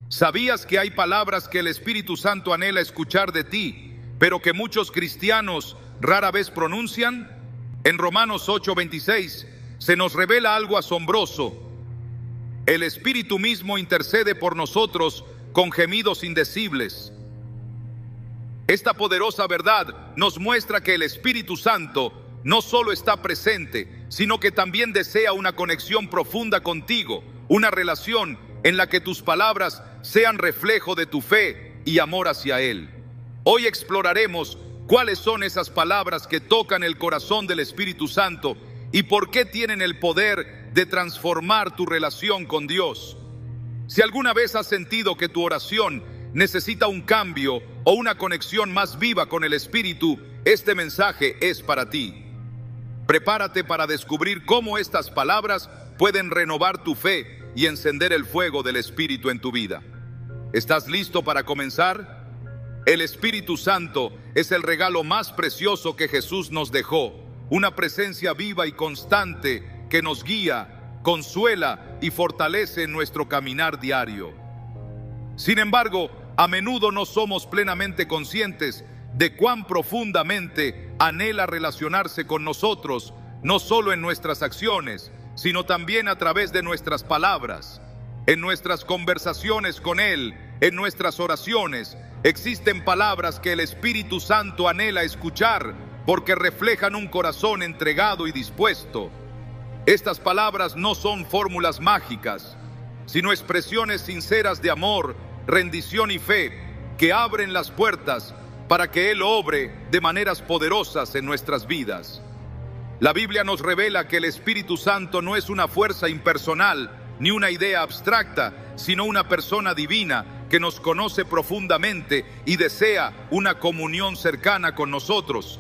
¿Sabías que hay palabras que el Espíritu Santo anhela escuchar de ti, pero que muchos cristianos rara vez pronuncian? En Romanos 8:26 se nos revela algo asombroso. El Espíritu mismo intercede por nosotros con gemidos indecibles. Esta poderosa verdad nos muestra que el Espíritu Santo no solo está presente, sino que también desea una conexión profunda contigo, una relación en la que tus palabras sean reflejo de tu fe y amor hacia Él. Hoy exploraremos cuáles son esas palabras que tocan el corazón del Espíritu Santo y por qué tienen el poder de transformar tu relación con Dios. Si alguna vez has sentido que tu oración necesita un cambio o una conexión más viva con el Espíritu, este mensaje es para ti. Prepárate para descubrir cómo estas palabras pueden renovar tu fe y encender el fuego del Espíritu en tu vida. ¿Estás listo para comenzar? El Espíritu Santo es el regalo más precioso que Jesús nos dejó, una presencia viva y constante que nos guía, consuela y fortalece en nuestro caminar diario. Sin embargo, a menudo no somos plenamente conscientes de cuán profundamente anhela relacionarse con nosotros, no solo en nuestras acciones, sino también a través de nuestras palabras. En nuestras conversaciones con Él, en nuestras oraciones, existen palabras que el Espíritu Santo anhela escuchar porque reflejan un corazón entregado y dispuesto. Estas palabras no son fórmulas mágicas, sino expresiones sinceras de amor, rendición y fe que abren las puertas para que Él obre de maneras poderosas en nuestras vidas. La Biblia nos revela que el Espíritu Santo no es una fuerza impersonal ni una idea abstracta, sino una persona divina que nos conoce profundamente y desea una comunión cercana con nosotros.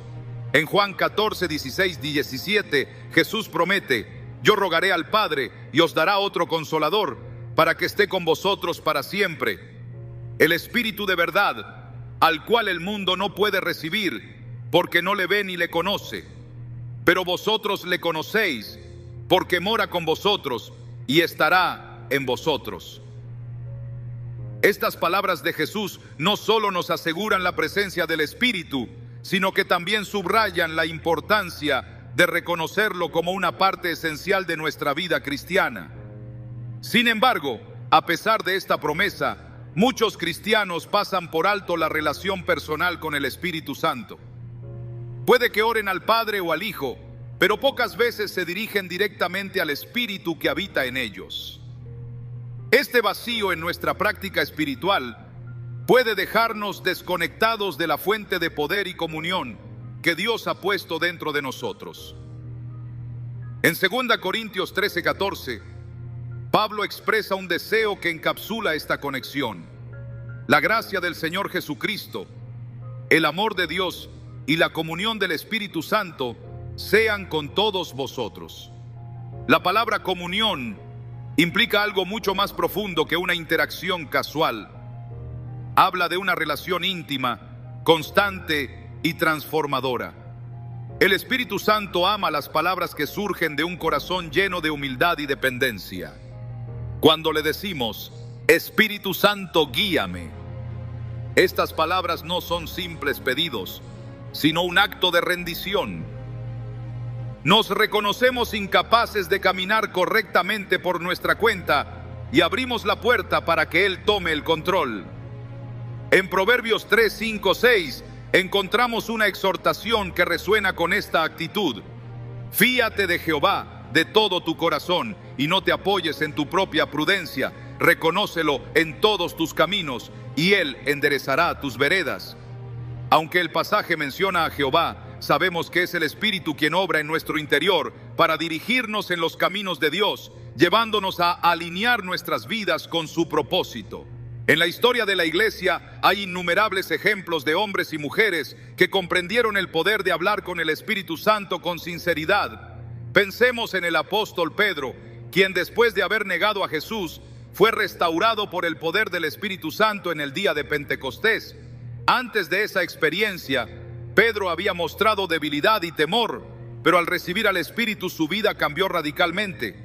En Juan 14, 16 y 17, Jesús promete: yo rogaré al Padre y os dará otro consolador para que esté con vosotros para siempre. El Espíritu de verdad, al cual el mundo no puede recibir porque no le ve ni le conoce. Pero vosotros le conocéis porque mora con vosotros y estará en vosotros. Estas palabras de Jesús no solo nos aseguran la presencia del Espíritu, sino que también subrayan la importancia de reconocerlo como una parte esencial de nuestra vida cristiana. Sin embargo, a pesar de esta promesa, muchos cristianos pasan por alto la relación personal con el Espíritu Santo. Puede que oren al Padre o al Hijo, pero pocas veces se dirigen directamente al Espíritu que habita en ellos. Este vacío en nuestra práctica espiritual puede dejarnos desconectados de la fuente de poder y comunión que Dios ha puesto dentro de nosotros. En 2 Corintios 13:14, Pablo expresa un deseo que encapsula esta conexión: la gracia del Señor Jesucristo, el amor de Dios y la comunión del Espíritu Santo sean con todos vosotros. La palabra comunión implica algo mucho más profundo que una interacción casual. Habla de una relación íntima, constante y transformadora. El Espíritu Santo ama las palabras que surgen de un corazón lleno de humildad y dependencia. Cuando le decimos: Espíritu Santo, guíame, estas palabras no son simples pedidos, sino un acto de rendición. Nos reconocemos incapaces de caminar correctamente por nuestra cuenta y abrimos la puerta para que Él tome el control. En Proverbios 3, 5, 6 encontramos una exhortación que resuena con esta actitud: fíate de Jehová de todo tu corazón y no te apoyes en tu propia prudencia. Reconócelo en todos tus caminos y Él enderezará tus veredas. Aunque el pasaje menciona a Jehová, sabemos que es el Espíritu quien obra en nuestro interior para dirigirnos en los caminos de Dios, llevándonos a alinear nuestras vidas con su propósito. En la historia de la Iglesia hay innumerables ejemplos de hombres y mujeres que comprendieron el poder de hablar con el Espíritu Santo con sinceridad. Pensemos en el apóstol Pedro, quien después de haber negado a Jesús, fue restaurado por el poder del Espíritu Santo en el día de Pentecostés. Antes de esa experiencia, Pedro había mostrado debilidad y temor, pero al recibir al Espíritu su vida cambió radicalmente.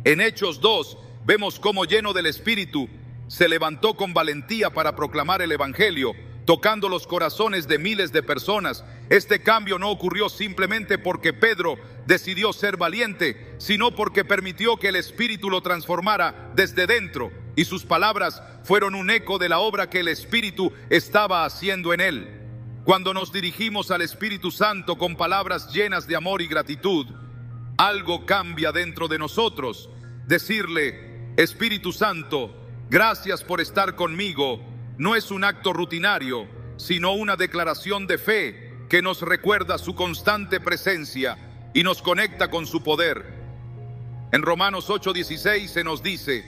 En Hechos 2 vemos cómo, lleno del Espíritu, se levantó con valentía para proclamar el Evangelio, tocando los corazones de miles de personas. Este cambio no ocurrió simplemente porque Pedro decidió ser valiente, sino porque permitió que el Espíritu lo transformara desde dentro, y sus palabras fueron un eco de la obra que el Espíritu estaba haciendo en él. Cuando nos dirigimos al Espíritu Santo con palabras llenas de amor y gratitud, algo cambia dentro de nosotros. Decirle: Espíritu Santo, gracias por estar conmigo, no es un acto rutinario, sino una declaración de fe que nos recuerda su constante presencia y nos conecta con su poder. En Romanos 8:16 se nos dice: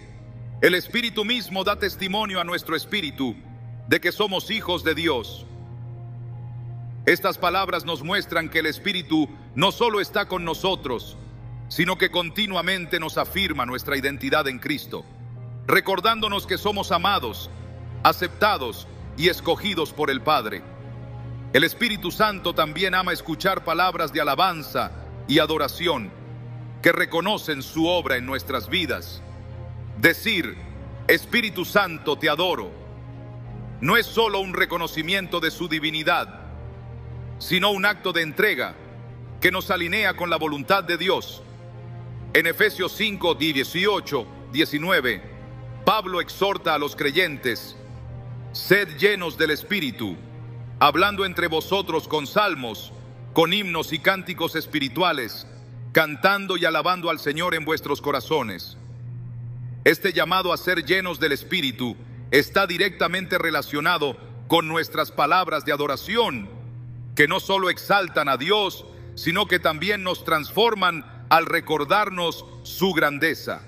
el Espíritu mismo da testimonio a nuestro espíritu de que somos hijos de Dios. Estas palabras nos muestran que el Espíritu no solo está con nosotros, sino que continuamente nos afirma nuestra identidad en Cristo, recordándonos que somos amados, aceptados y escogidos por el Padre. El Espíritu Santo también ama escuchar palabras de alabanza y adoración que reconocen su obra en nuestras vidas. Decir: Espíritu Santo, te adoro, no es solo un reconocimiento de su divinidad, sino un acto de entrega que nos alinea con la voluntad de Dios. En Efesios 5, 18, 19, Pablo exhorta a los creyentes: sed llenos del Espíritu, hablando entre vosotros con salmos, con himnos y cánticos espirituales, cantando y alabando al Señor en vuestros corazones. Este llamado a ser llenos del Espíritu está directamente relacionado con nuestras palabras de adoración, que no solo exaltan a Dios, sino que también nos transforman al recordarnos su grandeza.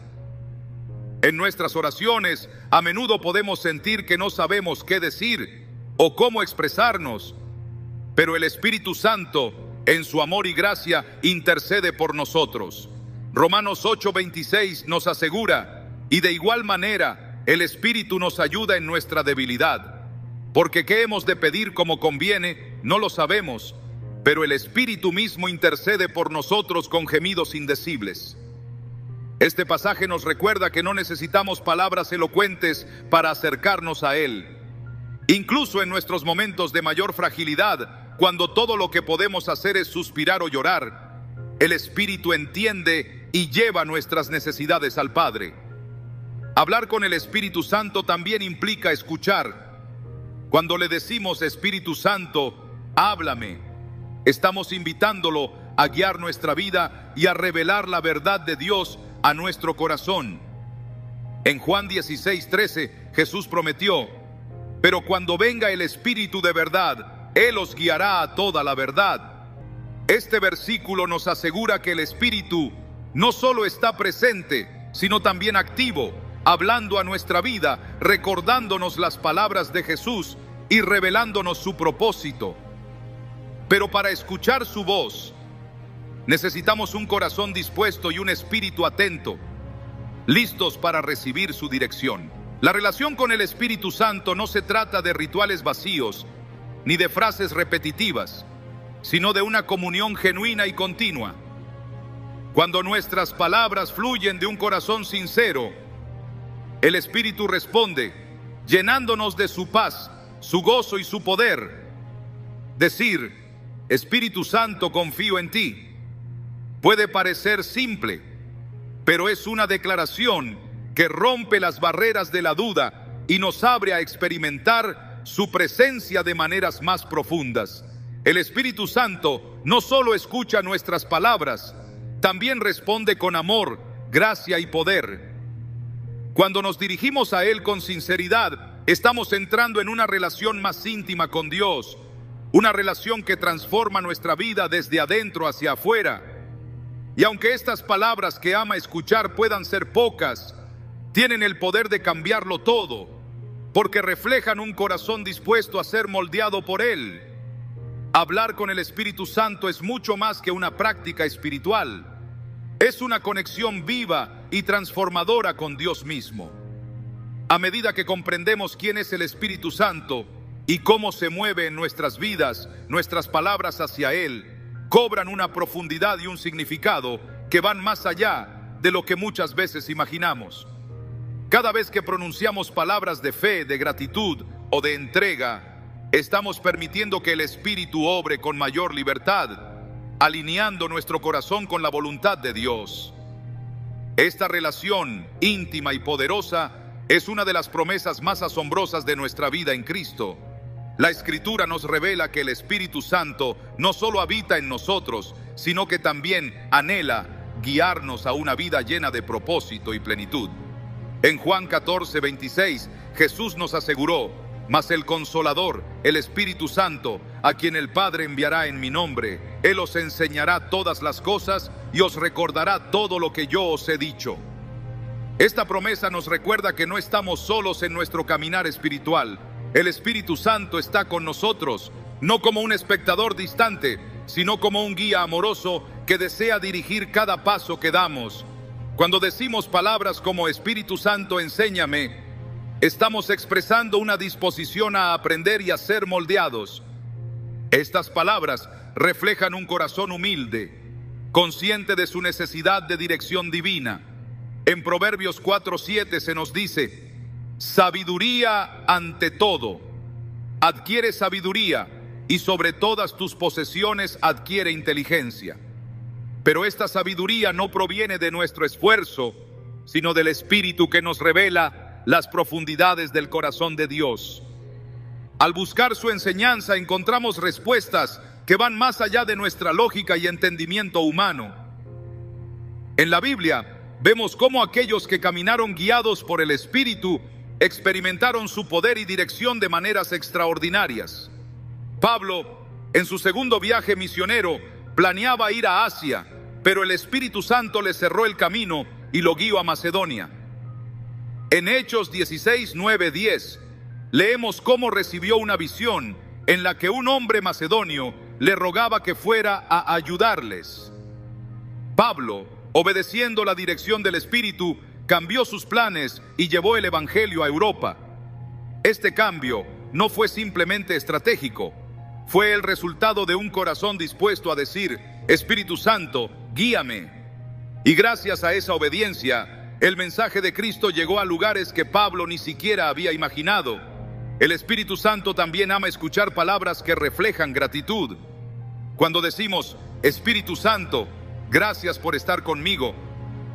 En nuestras oraciones, a menudo podemos sentir que no sabemos qué decir o cómo expresarnos, pero el Espíritu Santo, en su amor y gracia, intercede por nosotros. Romanos 8:26 nos asegura: y de igual manera, el Espíritu nos ayuda en nuestra debilidad. Porque qué hemos de pedir como conviene, no lo sabemos, pero el Espíritu mismo intercede por nosotros con gemidos indecibles. Este pasaje nos recuerda que no necesitamos palabras elocuentes para acercarnos a Él. Incluso en nuestros momentos de mayor fragilidad, cuando todo lo que podemos hacer es suspirar o llorar, el Espíritu entiende y lleva nuestras necesidades al Padre. Hablar con el Espíritu Santo también implica escuchar. Cuando le decimos: Espíritu Santo, háblame, estamos invitándolo a guiar nuestra vida y a revelar la verdad de Dios a nuestro corazón. En Juan 16:13, Jesús prometió: pero cuando venga el Espíritu de verdad, Él os guiará a toda la verdad. Este versículo nos asegura que el Espíritu no solo está presente, sino también activo, hablando a nuestra vida, recordándonos las palabras de Jesús y revelándonos su propósito. Pero para escuchar su voz, necesitamos un corazón dispuesto y un espíritu atento, listos para recibir su dirección. La relación con el Espíritu Santo no se trata de rituales vacíos, ni de frases repetitivas, sino de una comunión genuina y continua. Cuando nuestras palabras fluyen de un corazón sincero, el Espíritu responde, llenándonos de su paz, su gozo y su poder. Decir: Espíritu Santo, confío en ti, puede parecer simple, pero es una declaración que rompe las barreras de la duda y nos abre a experimentar su presencia de maneras más profundas. El Espíritu Santo no solo escucha nuestras palabras, también responde con amor, gracia y poder. Cuando nos dirigimos a Él con sinceridad, estamos entrando en una relación más íntima con Dios, una relación que transforma nuestra vida desde adentro hacia afuera. Y aunque estas palabras que ama escuchar puedan ser pocas, tienen el poder de cambiarlo todo, porque reflejan un corazón dispuesto a ser moldeado por Él. Hablar con el Espíritu Santo es mucho más que una práctica espiritual. Es una conexión viva y transformadora con Dios mismo. A medida que comprendemos quién es el Espíritu Santo y cómo se mueve en nuestras vidas, nuestras palabras hacia Él cobran una profundidad y un significado que van más allá de lo que muchas veces imaginamos. Cada vez que pronunciamos palabras de fe, de gratitud o de entrega, estamos permitiendo que el Espíritu obre con mayor libertad, alineando nuestro corazón con la voluntad de Dios. Esta relación íntima y poderosa es una de las promesas más asombrosas de nuestra vida en Cristo. La Escritura nos revela que el Espíritu Santo no solo habita en nosotros, sino que también anhela guiarnos a una vida llena de propósito y plenitud. En Juan 14:26, Jesús nos aseguró: mas el Consolador, el Espíritu Santo, a quien el Padre enviará en mi nombre, Él os enseñará todas las cosas y os recordará todo lo que yo os he dicho. Esta promesa nos recuerda que no estamos solos en nuestro caminar espiritual. El Espíritu Santo está con nosotros, no como un espectador distante, sino como un guía amoroso que desea dirigir cada paso que damos. Cuando decimos palabras como Espíritu Santo, enséñame, estamos expresando una disposición a aprender y a ser moldeados. Estas palabras reflejan un corazón humilde, consciente de su necesidad de dirección divina. En Proverbios 4:7 se nos dice: sabiduría ante todo, adquiere sabiduría, y sobre todas tus posesiones adquiere inteligencia. Pero esta sabiduría no proviene de nuestro esfuerzo, sino del Espíritu que nos revela las profundidades del corazón de Dios. Al buscar su enseñanza encontramos respuestas que van más allá de nuestra lógica y entendimiento humano. En la Biblia vemos cómo aquellos que caminaron guiados por el Espíritu experimentaron su poder y dirección de maneras extraordinarias. Pablo, en su segundo viaje misionero, planeaba ir a Asia, pero el Espíritu Santo le cerró el camino y lo guió a Macedonia. En Hechos 16:9-10, leemos cómo recibió una visión en la que un hombre macedonio le rogaba que fuera a ayudarles. Pablo, obedeciendo la dirección del Espíritu, cambió sus planes y llevó el Evangelio a Europa. Este cambio no fue simplemente estratégico, fue el resultado de un corazón dispuesto a decir: Espíritu Santo, guíame. Y gracias a esa obediencia, el mensaje de Cristo llegó a lugares que Pablo ni siquiera había imaginado. El Espíritu Santo también ama escuchar palabras que reflejan gratitud. Cuando decimos: Espíritu Santo, gracias por estar conmigo,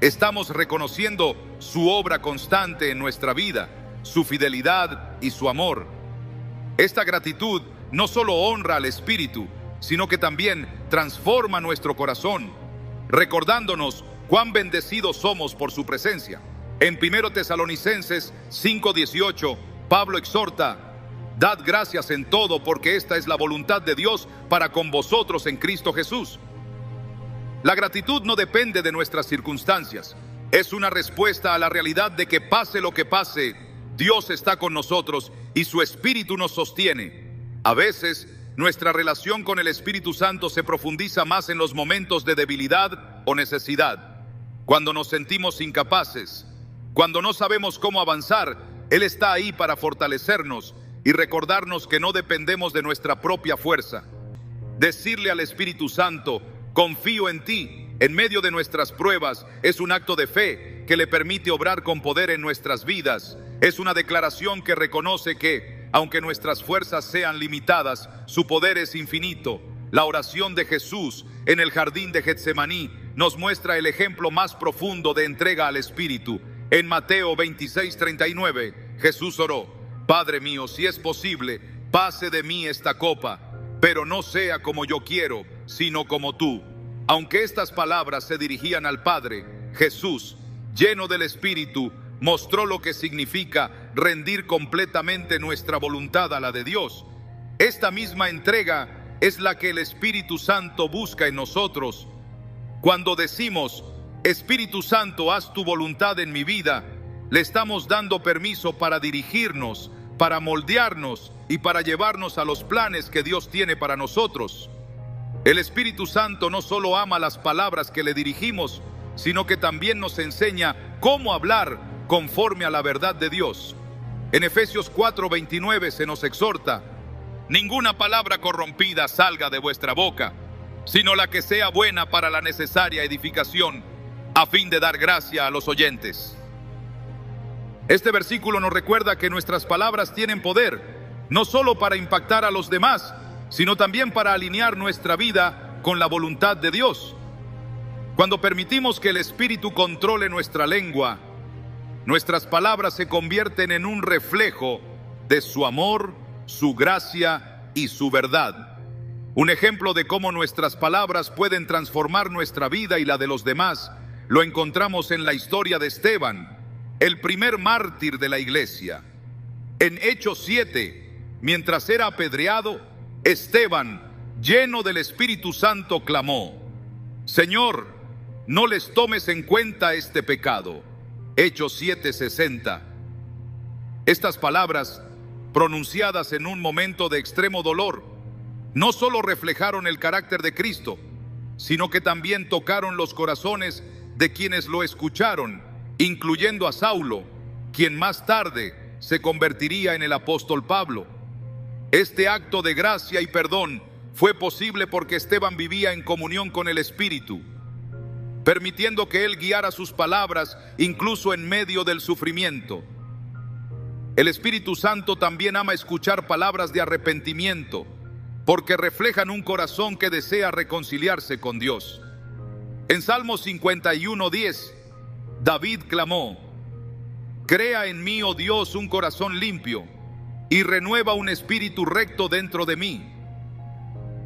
estamos reconociendo su obra constante en nuestra vida, su fidelidad y su amor. Esta gratitud no solo honra al Espíritu, sino que también transforma nuestro corazón, recordándonos cuán bendecidos somos por su presencia. En 1 Tesalonicenses 5:18, Pablo exhorta: dad gracias en todo, porque esta es la voluntad de Dios para con vosotros en Cristo Jesús. La gratitud no depende de nuestras circunstancias, es una respuesta a la realidad de que pase lo que pase, Dios está con nosotros y su Espíritu nos sostiene. A veces, nuestra relación con el Espíritu Santo se profundiza más en los momentos de debilidad o necesidad. Cuando nos sentimos incapaces, cuando no sabemos cómo avanzar, Él está ahí para fortalecernos y recordarnos que no dependemos de nuestra propia fuerza. Decirle al Espíritu Santo: confío en ti, en medio de nuestras pruebas, es un acto de fe que le permite obrar con poder en nuestras vidas. Es una declaración que reconoce que, aunque nuestras fuerzas sean limitadas, su poder es infinito. La oración de Jesús en el jardín de Getsemaní nos muestra el ejemplo más profundo de entrega al Espíritu. En Mateo 26:39, Jesús oró: Padre mío, si es posible, pase de mí esta copa, pero no sea como yo quiero, sino como tú. Aunque estas palabras se dirigían al Padre, Jesús, lleno del Espíritu, mostró lo que significa rendir completamente nuestra voluntad a la de Dios. Esta misma entrega es la que el Espíritu Santo busca en nosotros. Cuando decimos: Espíritu Santo, haz tu voluntad en mi vida, le estamos dando permiso para dirigirnos, para moldearnos y para llevarnos a los planes que Dios tiene para nosotros. El Espíritu Santo no solo ama las palabras que le dirigimos, sino que también nos enseña cómo hablar conforme a la verdad de Dios. En Efesios 4:29 se nos exhorta: ninguna palabra corrompida salga de vuestra boca, sino la que sea buena para la necesaria edificación, a fin de dar gracia a los oyentes. Este versículo nos recuerda que nuestras palabras tienen poder, no solo para impactar a los demás, sino también para alinear nuestra vida con la voluntad de Dios. Cuando permitimos que el Espíritu controle nuestra lengua, nuestras palabras se convierten en un reflejo de su amor, su gracia y su verdad. Un ejemplo de cómo nuestras palabras pueden transformar nuestra vida y la de los demás lo encontramos en la historia de Esteban, el primer mártir de la iglesia. En Hechos 7, mientras era apedreado, Esteban, lleno del Espíritu Santo, clamó: Señor, no les tomes en cuenta este pecado. Hechos 7:60. Estas palabras, pronunciadas en un momento de extremo dolor, no solo reflejaron el carácter de Cristo, sino que también tocaron los corazones de quienes lo escucharon, incluyendo a Saulo, quien más tarde se convertiría en el apóstol Pablo. Este acto de gracia y perdón fue posible porque Esteban vivía en comunión con el Espíritu, permitiendo que él guiara sus palabras incluso en medio del sufrimiento. El Espíritu Santo también ama escuchar palabras de arrepentimiento, porque reflejan un corazón que desea reconciliarse con Dios. En Salmos 51:10, David clamó: Crea en mí, oh Dios, un corazón limpio, y renueva un espíritu recto dentro de mí.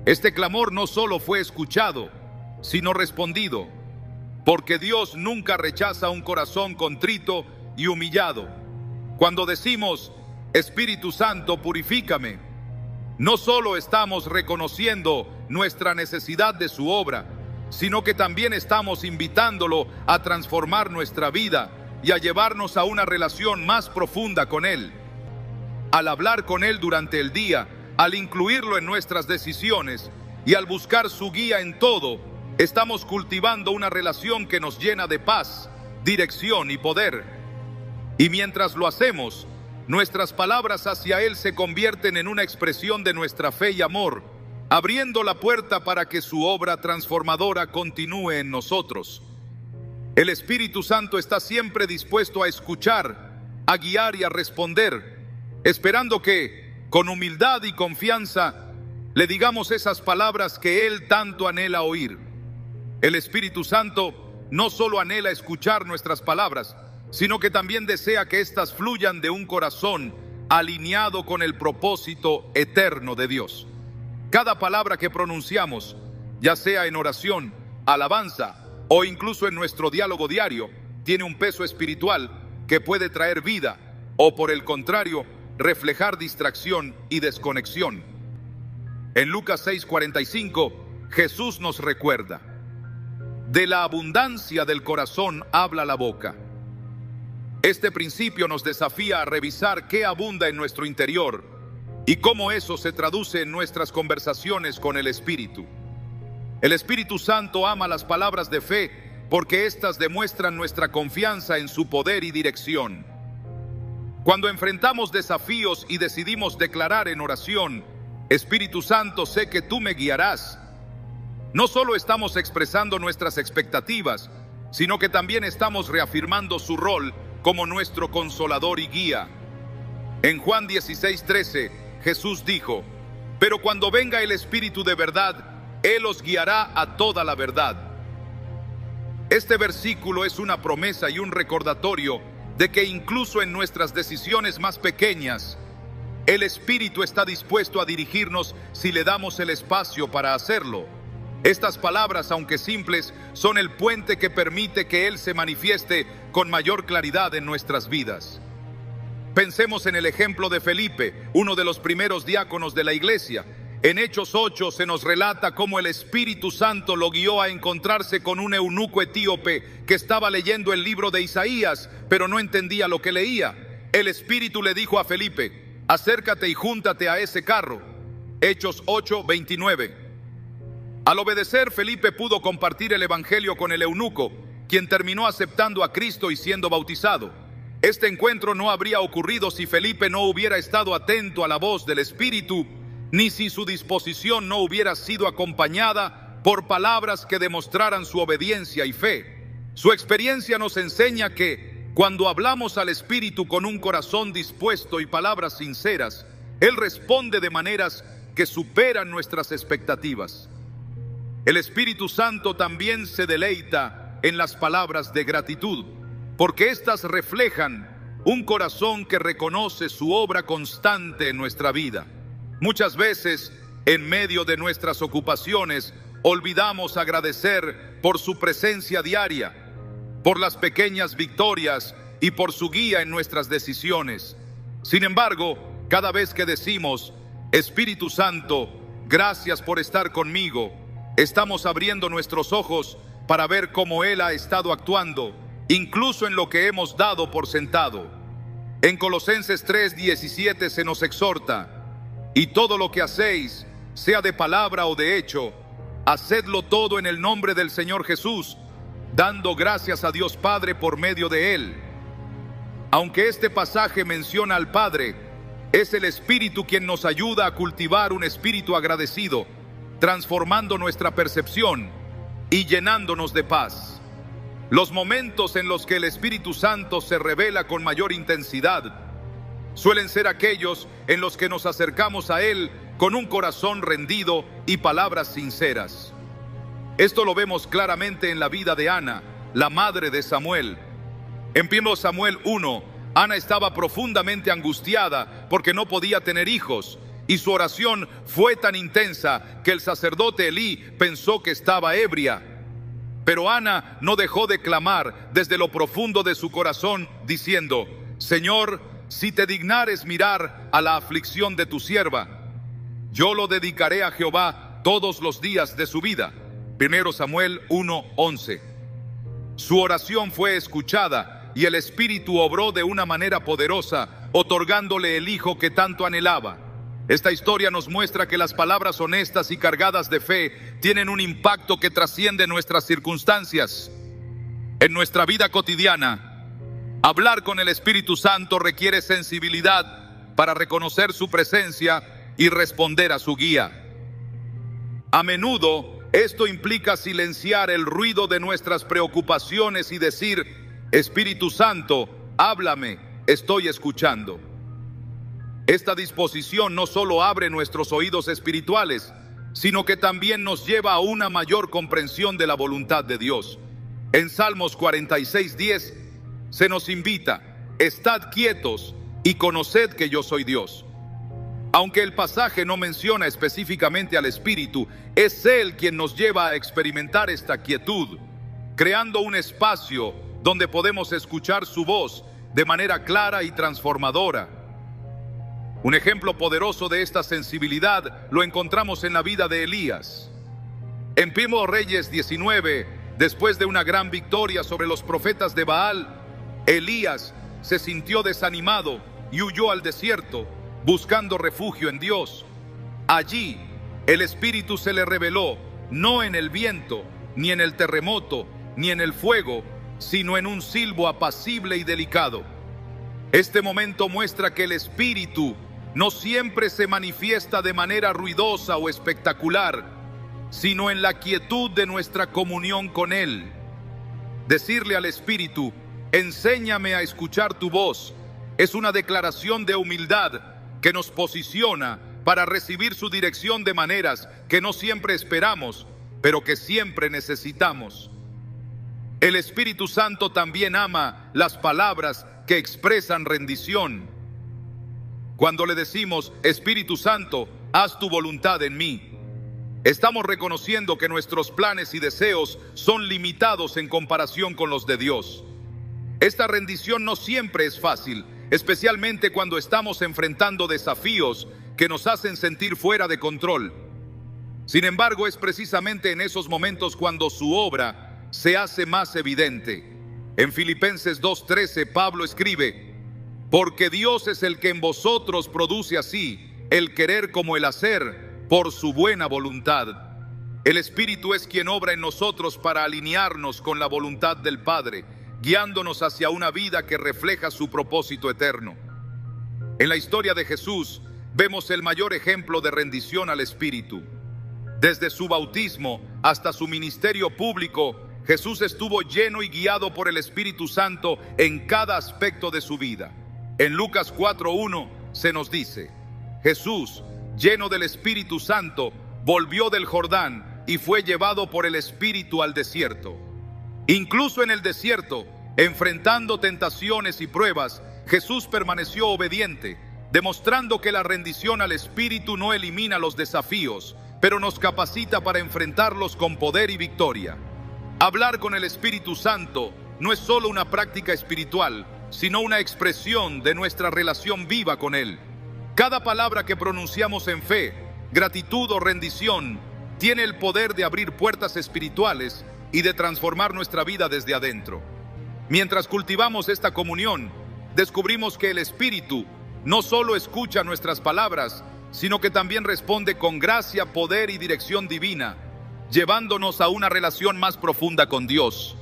Este clamor no solo fue escuchado, sino respondido, porque Dios nunca rechaza un corazón contrito y humillado. Cuando decimos: Espíritu Santo, purifícame, no solo estamos reconociendo nuestra necesidad de su obra, sino que también estamos invitándolo a transformar nuestra vida y a llevarnos a una relación más profunda con Él. Al hablar con Él durante el día, al incluirlo en nuestras decisiones y al buscar su guía en todo, estamos cultivando una relación que nos llena de paz, dirección y poder. Y mientras lo hacemos, nuestras palabras hacia Él se convierten en una expresión de nuestra fe y amor, abriendo la puerta para que su obra transformadora continúe en nosotros. El Espíritu Santo está siempre dispuesto a escuchar, a guiar y a responder, esperando que, con humildad y confianza, le digamos esas palabras que Él tanto anhela oír. El Espíritu Santo no solo anhela escuchar nuestras palabras, sino que también desea que éstas fluyan de un corazón alineado con el propósito eterno de Dios. Cada palabra que pronunciamos, ya sea en oración, alabanza o incluso en nuestro diálogo diario, tiene un peso espiritual que puede traer vida o, por el contrario, reflejar distracción y desconexión. En Lucas 6:45, Jesús nos recuerda: de la abundancia del corazón habla la boca. Este principio nos desafía a revisar qué abunda en nuestro interior y cómo eso se traduce en nuestras conversaciones con el Espíritu. El Espíritu Santo ama las palabras de fe porque éstas demuestran nuestra confianza en su poder y dirección. Cuando enfrentamos desafíos y decidimos declarar en oración: Espíritu Santo, sé que tú me guiarás, no solo estamos expresando nuestras expectativas, sino que también estamos reafirmando su rol como nuestro consolador y guía. En Juan 16:13, Jesús dijo: pero cuando venga el Espíritu de verdad, Él os guiará a toda la verdad. Este versículo es una promesa y un recordatorio de que incluso en nuestras decisiones más pequeñas, el Espíritu está dispuesto a dirigirnos si le damos el espacio para hacerlo. Estas palabras, aunque simples, son el puente que permite que Él se manifieste con mayor claridad en nuestras vidas. Pensemos en el ejemplo de Felipe, uno de los primeros diáconos de la iglesia. En Hechos 8 se nos relata cómo el Espíritu Santo lo guió a encontrarse con un eunuco etíope que estaba leyendo el libro de Isaías, pero no entendía lo que leía. El Espíritu le dijo a Felipe: acércate y júntate a ese carro. Hechos 8:29. Al obedecer, Felipe pudo compartir el evangelio con el eunuco, quien terminó aceptando a Cristo y siendo bautizado. Este encuentro no habría ocurrido si Felipe no hubiera estado atento a la voz del Espíritu, ni si su disposición no hubiera sido acompañada por palabras que demostraran su obediencia y fe. Su experiencia nos enseña que, Cuando hablamos al Espíritu con un corazón dispuesto y palabras sinceras, Él responde de maneras que superan nuestras expectativas. El Espíritu Santo también se deleita en las palabras de gratitud, porque éstas reflejan un corazón que reconoce su obra constante en nuestra vida. Muchas veces, en medio de nuestras ocupaciones, olvidamos agradecer por su presencia diaria, por las pequeñas victorias y por su guía en nuestras decisiones. Sin embargo, cada vez que decimos, Espíritu Santo, gracias por estar conmigo, estamos abriendo nuestros ojos para ver cómo Él ha estado actuando, incluso en lo que hemos dado por sentado. En Colosenses 3:17 se nos exhorta, y todo lo que hacéis, sea de palabra o de hecho, hacedlo todo en el nombre del Señor Jesús, dando gracias a Dios Padre por medio de Él. Aunque este pasaje menciona al Padre, es el Espíritu quien nos ayuda a cultivar un espíritu agradecido, transformando nuestra percepción y llenándonos de paz. Los momentos en los que el Espíritu Santo se revela con mayor intensidad suelen ser aquellos en los que nos acercamos a Él con un corazón rendido y palabras sinceras. Esto lo vemos claramente en la vida de Ana, la madre de Samuel. En 1 Samuel 1, Ana estaba profundamente angustiada porque no podía tener hijos, y su oración fue tan intensa que el sacerdote Elí pensó que estaba ebria. Pero Ana no dejó de clamar desde lo profundo de su corazón, diciendo, Señor, si te dignares mirar a la aflicción de tu sierva, yo lo dedicaré a Jehová todos los días de su vida. 1 Samuel 1:11. Su oración fue escuchada y el Espíritu obró de una manera poderosa, otorgándole el hijo que tanto anhelaba. Esta historia nos muestra que las palabras honestas y cargadas de fe tienen un impacto que trasciende nuestras circunstancias. En nuestra vida cotidiana, hablar con el Espíritu Santo requiere sensibilidad para reconocer su presencia y responder a su guía. A menudo, esto implica silenciar el ruido de nuestras preocupaciones y decir, Espíritu Santo, háblame, estoy escuchando. Esta disposición no solo abre nuestros oídos espirituales, sino que también nos lleva a una mayor comprensión de la voluntad de Dios. En Salmos 46:10 se nos invita, estad quietos y conoced que yo soy Dios. Aunque el pasaje no menciona específicamente al Espíritu, es Él quien nos lleva a experimentar esta quietud, creando un espacio donde podemos escuchar su voz de manera clara y transformadora. Un ejemplo poderoso de esta sensibilidad lo encontramos en la vida de Elías. En 1 Reyes 19, después de una gran victoria sobre los profetas de Baal, Elías se sintió desanimado y huyó al desierto, buscando refugio en Dios. Allí, el Espíritu se le reveló, no en el viento, ni en el terremoto, ni en el fuego, sino en un silbo apacible y delicado. Este momento muestra que el Espíritu no siempre se manifiesta de manera ruidosa o espectacular, sino en la quietud de nuestra comunión con Él. Decirle al Espíritu, enséñame a escuchar tu voz, es una declaración de humildad que nos posiciona para recibir su dirección de maneras que no siempre esperamos, pero que siempre necesitamos. El Espíritu Santo también ama las palabras que expresan rendición. Cuando le decimos, Espíritu Santo, haz tu voluntad en mí, estamos reconociendo que nuestros planes y deseos son limitados en comparación con los de Dios. Esta rendición no siempre es fácil, especialmente cuando estamos enfrentando desafíos que nos hacen sentir fuera de control. Sin embargo, es precisamente en esos momentos cuando su obra se hace más evidente. En Filipenses 2:13, Pablo escribe, porque Dios es el que en vosotros produce así el querer como el hacer por su buena voluntad. El Espíritu es quien obra en nosotros para alinearnos con la voluntad del Padre, guiándonos hacia una vida que refleja su propósito eterno. En la historia de Jesús vemos el mayor ejemplo de rendición al Espíritu. Desde su bautismo hasta su ministerio público, Jesús estuvo lleno y guiado por el Espíritu Santo en cada aspecto de su vida. En Lucas 4:1 se nos dice: Jesús, lleno del Espíritu Santo, volvió del Jordán y fue llevado por el Espíritu al desierto. Incluso en el desierto, enfrentando tentaciones y pruebas, Jesús permaneció obediente, demostrando que la rendición al Espíritu no elimina los desafíos, pero nos capacita para enfrentarlos con poder y victoria. Hablar con el Espíritu Santo no es solo una práctica espiritual, sino una expresión de nuestra relación viva con Él. Cada palabra que pronunciamos en fe, gratitud o rendición tiene el poder de abrir puertas espirituales y de transformar nuestra vida desde adentro. Mientras cultivamos esta comunión, descubrimos que el Espíritu no solo escucha nuestras palabras, sino que también responde con gracia, poder y dirección divina, llevándonos a una relación más profunda con Dios.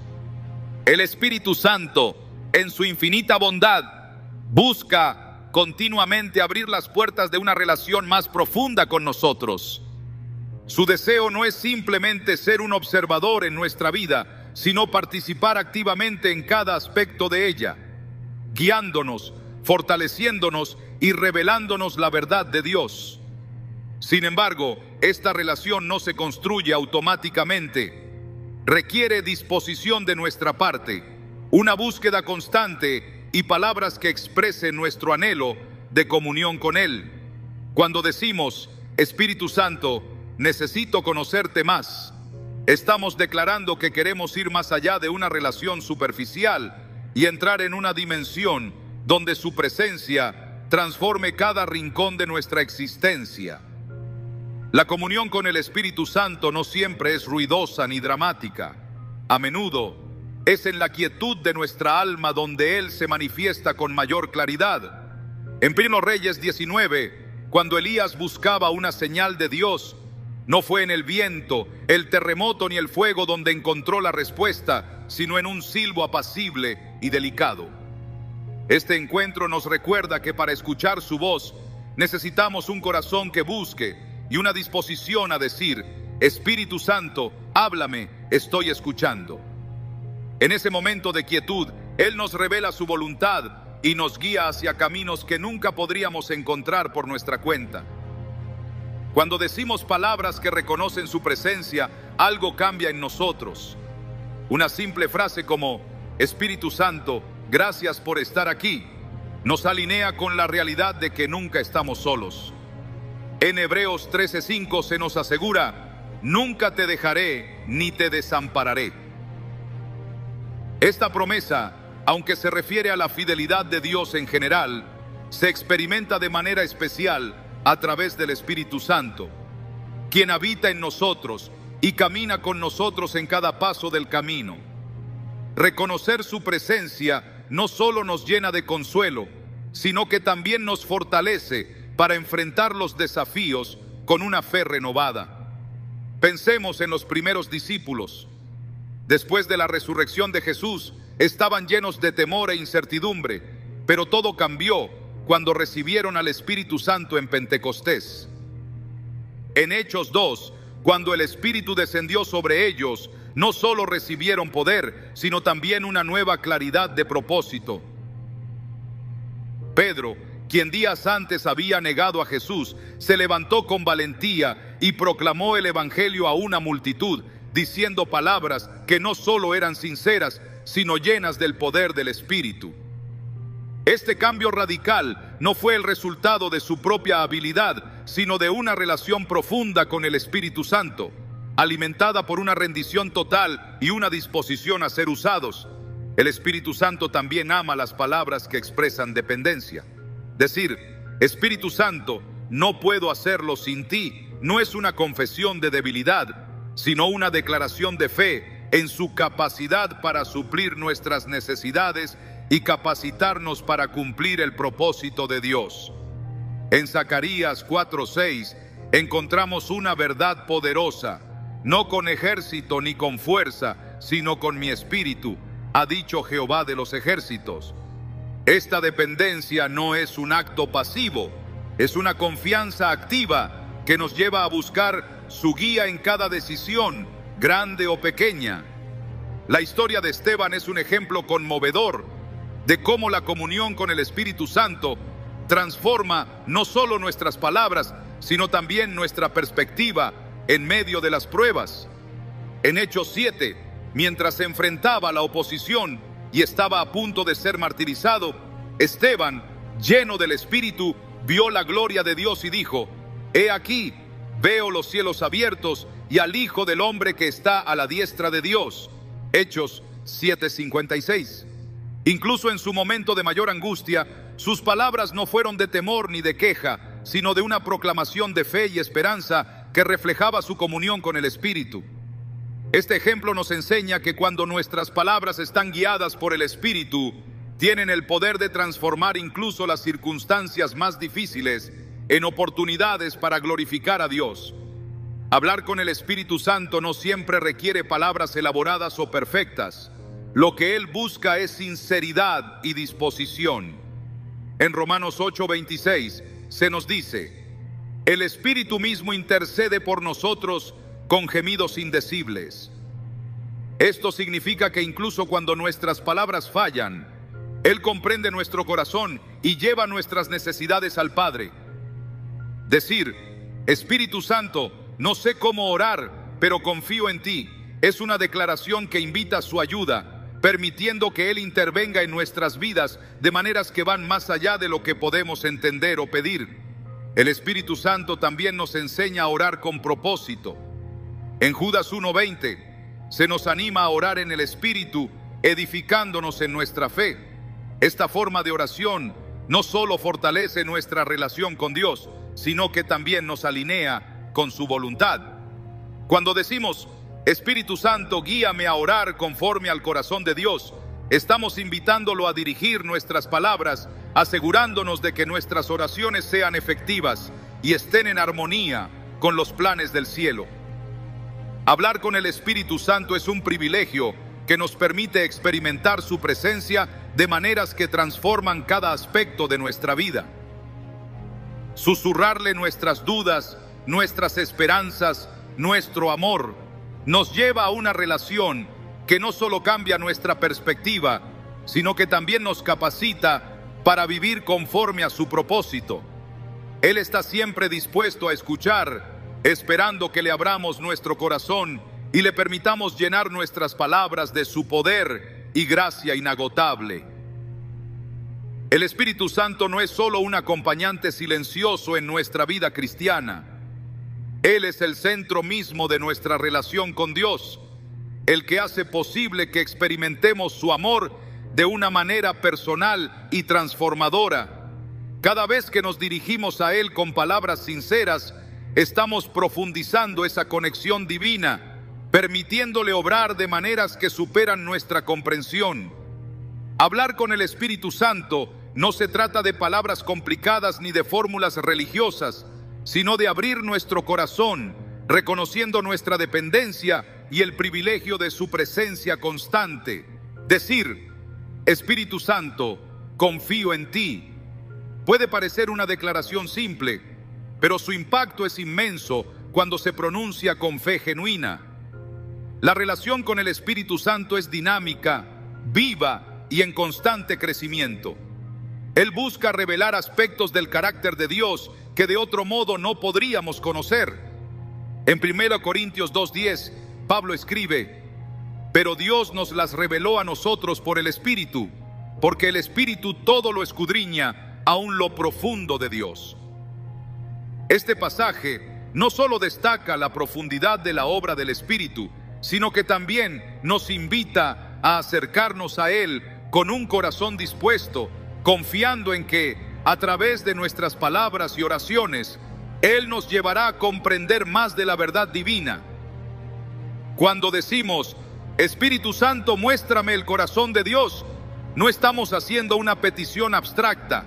El Espíritu Santo, en su infinita bondad, busca continuamente abrir las puertas de una relación más profunda con nosotros. Su deseo no es simplemente ser un observador en nuestra vida, sino participar activamente en cada aspecto de ella, guiándonos, fortaleciéndonos y revelándonos la verdad de Dios. Sin embargo, esta relación no se construye automáticamente. Requiere disposición de nuestra parte, una búsqueda constante y palabras que expresen nuestro anhelo de comunión con Él. Cuando decimos: Espíritu Santo, necesito conocerte más, estamos declarando que queremos ir más allá de una relación superficial y entrar en una dimensión donde su presencia transforme cada rincón de nuestra existencia. La comunión con el Espíritu Santo no siempre es ruidosa ni dramática. A menudo es en la quietud de nuestra alma donde Él se manifiesta con mayor claridad. En 1 Reyes 19, cuando Elías buscaba una señal de Dios, no fue en el viento, el terremoto ni el fuego donde encontró la respuesta, sino en un silbo apacible y delicado. Este encuentro nos recuerda que para escuchar su voz necesitamos un corazón que busque y una disposición a decir: Espíritu Santo, háblame, estoy escuchando. En ese momento de quietud, Él nos revela su voluntad y nos guía hacia caminos que nunca podríamos encontrar por nuestra cuenta. Cuando decimos palabras que reconocen su presencia, algo cambia en nosotros. Una simple frase como: Espíritu Santo, gracias por estar aquí, nos alinea con la realidad de que nunca estamos solos. En Hebreos 13:5 se nos asegura: nunca te dejaré ni te desampararé. Esta promesa, aunque se refiere a la fidelidad de Dios en general, se experimenta de manera especial a través del Espíritu Santo, quien habita en nosotros y camina con nosotros en cada paso del camino. Reconocer su presencia no solo nos llena de consuelo, sino que también nos fortalece para enfrentar los desafíos con una fe renovada. Pensemos en los primeros discípulos. Después de la resurrección de Jesús, estaban llenos de temor e incertidumbre, pero todo cambió cuando recibieron al Espíritu Santo en Pentecostés. En Hechos 2, cuando el Espíritu descendió sobre ellos, no solo recibieron poder, sino también una nueva claridad de propósito. Pedro, quien días antes había negado a Jesús, se levantó con valentía y proclamó el Evangelio a una multitud, diciendo palabras que no solo eran sinceras, sino llenas del poder del Espíritu. Este cambio radical no fue el resultado de su propia habilidad, sino de una relación profunda con el Espíritu Santo, alimentada por una rendición total y una disposición a ser usados. El Espíritu Santo también ama las palabras que expresan dependencia. Decir: Espíritu Santo, no puedo hacerlo sin ti, no es una confesión de debilidad, sino una declaración de fe en su capacidad para suplir nuestras necesidades y capacitarnos para cumplir el propósito de Dios. En Zacarías 4:6 encontramos una verdad poderosa: no con ejército ni con fuerza, sino con mi espíritu, ha dicho Jehová de los ejércitos. Esta dependencia no es un acto pasivo, es una confianza activa que nos lleva a buscar su guía en cada decisión, grande o pequeña. La historia de Esteban es un ejemplo conmovedor de cómo la comunión con el Espíritu Santo transforma no solo nuestras palabras, sino también nuestra perspectiva en medio de las pruebas. En Hechos 7, mientras se enfrentaba a la oposición y estaba a punto de ser martirizado, Esteban, lleno del Espíritu, vio la gloria de Dios y dijo: «He aquí, veo los cielos abiertos y al Hijo del Hombre que está a la diestra de Dios». Hechos 7:56. Incluso en su momento de mayor angustia, sus palabras no fueron de temor ni de queja, sino de una proclamación de fe y esperanza que reflejaba su comunión con el Espíritu. Este ejemplo nos enseña que cuando nuestras palabras están guiadas por el Espíritu, tienen el poder de transformar incluso las circunstancias más difíciles en oportunidades para glorificar a Dios. Hablar con el Espíritu Santo no siempre requiere palabras elaboradas o perfectas. Lo que Él busca es sinceridad y disposición. En Romanos 8:26 se nos dice: «El Espíritu mismo intercede por nosotros con gemidos indecibles». Esto significa que incluso cuando nuestras palabras fallan, Él comprende nuestro corazón y lleva nuestras necesidades al Padre. Decir: «Espíritu Santo, no sé cómo orar, pero confío en ti», es una declaración que invita a su ayuda, permitiendo que Él intervenga en nuestras vidas de maneras que van más allá de lo que podemos entender o pedir. El Espíritu Santo también nos enseña a orar con propósito. En Judas 1:20 se nos anima a orar en el Espíritu, edificándonos en nuestra fe. Esta forma de oración no solo fortalece nuestra relación con Dios, sino que también nos alinea con su voluntad. Cuando decimos: «Espíritu Santo, guíame a orar conforme al corazón de Dios», estamos invitándolo a dirigir nuestras palabras, asegurándonos de que nuestras oraciones sean efectivas y estén en armonía con los planes del cielo. Hablar con el Espíritu Santo es un privilegio que nos permite experimentar su presencia de maneras que transforman cada aspecto de nuestra vida. Susurrarle nuestras dudas, nuestras esperanzas, nuestro amor, nos lleva a una relación que no solo cambia nuestra perspectiva, sino que también nos capacita para vivir conforme a su propósito. Él está siempre dispuesto a escuchar, esperando que le abramos nuestro corazón y le permitamos llenar nuestras palabras de su poder y gracia inagotable. El Espíritu Santo no es solo un acompañante silencioso en nuestra vida cristiana. Él es el centro mismo de nuestra relación con Dios, el que hace posible que experimentemos su amor de una manera personal y transformadora. Cada vez que nos dirigimos a Él con palabras sinceras, estamos profundizando esa conexión divina, permitiéndole obrar de maneras que superan nuestra comprensión. Hablar con el Espíritu Santo no se trata de palabras complicadas ni de fórmulas religiosas, sino de abrir nuestro corazón, reconociendo nuestra dependencia y el privilegio de su presencia constante. Decir: «Espíritu Santo, confío en ti», puede parecer una declaración simple, pero su impacto es inmenso cuando se pronuncia con fe genuina. La relación con el Espíritu Santo es dinámica, viva y en constante crecimiento. Él busca revelar aspectos del carácter de Dios que de otro modo no podríamos conocer. En 1 Corintios 2:10, Pablo escribe: «Pero Dios nos las reveló a nosotros por el Espíritu, porque el Espíritu todo lo escudriña, aun lo profundo de Dios». Este pasaje no solo destaca la profundidad de la obra del Espíritu, sino que también nos invita a acercarnos a Él con un corazón dispuesto, confiando en que, a través de nuestras palabras y oraciones, Él nos llevará a comprender más de la verdad divina. Cuando decimos: «Espíritu Santo, muéstrame el corazón de Dios», no estamos haciendo una petición abstracta.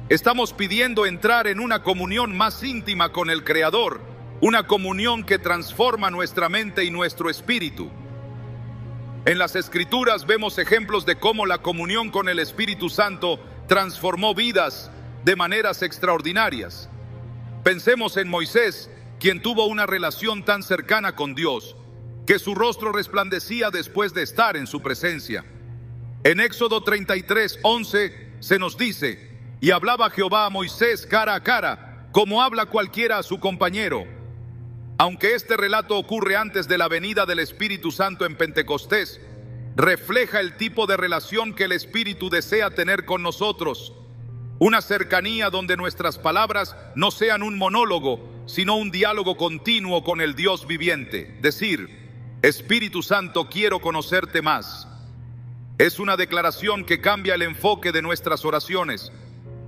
Estamos pidiendo entrar en una comunión más íntima con el Creador, una comunión que transforma nuestra mente y nuestro espíritu. En las Escrituras vemos ejemplos de cómo la comunión con el Espíritu Santo transformó vidas de maneras extraordinarias. Pensemos en Moisés, quien tuvo una relación tan cercana con Dios. que su rostro resplandecía después de estar en su presencia. En Éxodo 33:11 se nos dice: y hablaba Jehová a Moisés cara a cara, como habla cualquiera a su compañero. Aunque este relato ocurre antes de la venida del Espíritu Santo en Pentecostés, refleja el tipo de relación que el Espíritu desea tener con nosotros. Una cercanía donde nuestras palabras no sean un monólogo, sino un diálogo continuo con el Dios viviente. Decir: Espíritu Santo, quiero conocerte más. Es una declaración que cambia el enfoque de nuestras oraciones.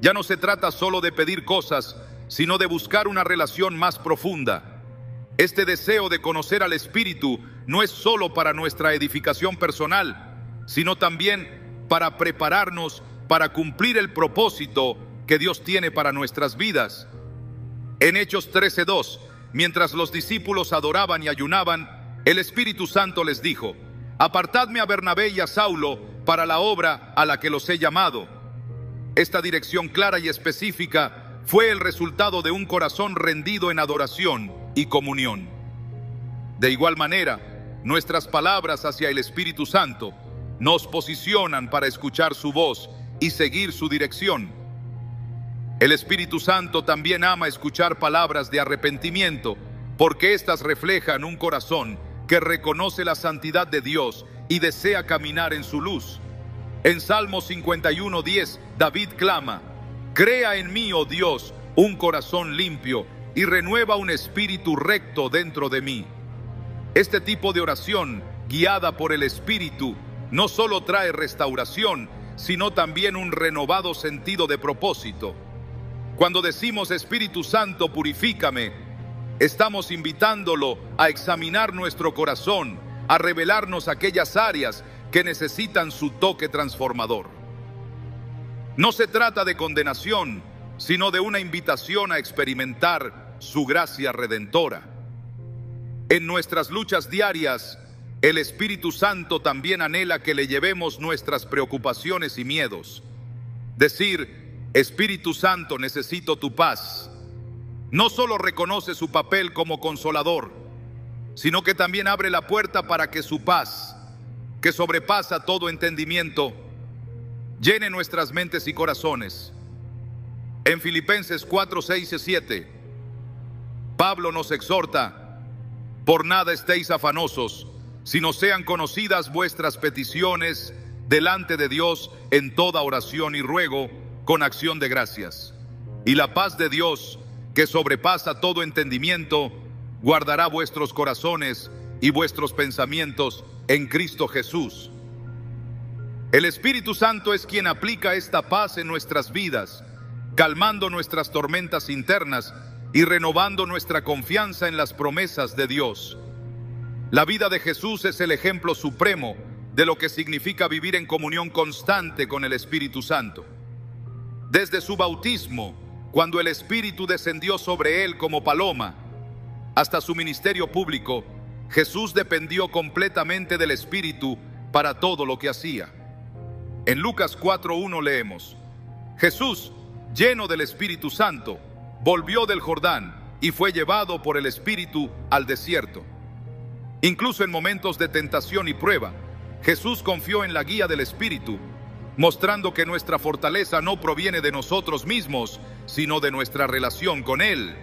Ya no se trata solo de pedir cosas, sino de buscar una relación más profunda. Este deseo de conocer al Espíritu no es solo para nuestra edificación personal, sino también para prepararnos para cumplir el propósito que Dios tiene para nuestras vidas. En Hechos 13:2, mientras los discípulos adoraban y ayunaban, el Espíritu Santo les dijo: apartadme a Bernabé y a Saulo para la obra a la que los he llamado. Esta dirección clara y específica fue el resultado de un corazón rendido en adoración y comunión. De igual manera, nuestras palabras hacia el Espíritu Santo nos posicionan para escuchar su voz y seguir su dirección. El Espíritu Santo también ama escuchar palabras de arrepentimiento, porque éstas reflejan un corazón que reconoce la santidad de Dios y desea caminar en su luz. En Salmo 51:10, David clama: crea en mí, oh Dios, un corazón limpio y renueva un espíritu recto dentro de mí. Este tipo de oración, guiada por el Espíritu, no solo trae restauración, sino también un renovado sentido de propósito. Cuando decimos: Espíritu Santo, purifícame, estamos invitándolo a examinar nuestro corazón, a revelarnos aquellas áreas que necesitan su toque transformador. No se trata de condenación, sino de una invitación a experimentar su gracia redentora. En nuestras luchas diarias, el Espíritu Santo también anhela que le llevemos nuestras preocupaciones y miedos. Decir: Espíritu Santo, necesito tu paz, no solo reconoce su papel como consolador, sino que también abre la puerta para que su paz, que sobrepasa todo entendimiento, llene nuestras mentes y corazones. En Filipenses 4:6-7, Pablo nos exhorta: por nada estéis afanosos, sino sean conocidas vuestras peticiones delante de Dios en toda oración y ruego, con acción de gracias. Y la paz de Dios, que sobrepasa todo entendimiento, guardará vuestros corazones y vuestros pensamientos en Cristo Jesús. El Espíritu Santo es quien aplica esta paz en nuestras vidas, calmando nuestras tormentas internas y renovando nuestra confianza en las promesas de Dios. La vida de Jesús es el ejemplo supremo de lo que significa vivir en comunión constante con el Espíritu Santo. Desde su bautismo, cuando el Espíritu descendió sobre él como paloma, hasta su ministerio público, Jesús dependió completamente del Espíritu para todo lo que hacía. En Lucas 4:1 leemos: Jesús, lleno del Espíritu Santo, volvió del Jordán y fue llevado por el Espíritu al desierto. Incluso en momentos de tentación y prueba, Jesús confió en la guía del Espíritu, mostrando que nuestra fortaleza no proviene de nosotros mismos, sino de nuestra relación con Él.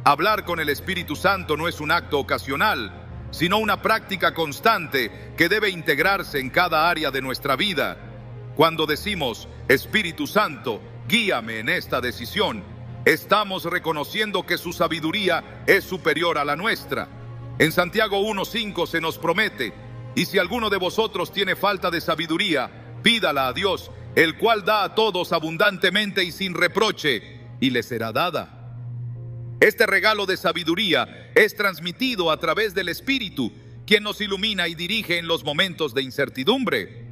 Hablar con el Espíritu Santo no es un acto ocasional, sino una práctica constante que debe integrarse en cada área de nuestra vida. Cuando decimos: Espíritu Santo, guíame en esta decisión, estamos reconociendo que su sabiduría es superior a la nuestra. En Santiago 1:5 se nos promete: y si alguno de vosotros tiene falta de sabiduría, pídala a Dios, el cual da a todos abundantemente y sin reproche, y le será dada. Este regalo de sabiduría es transmitido a través del Espíritu, quien nos ilumina y dirige en los momentos de incertidumbre.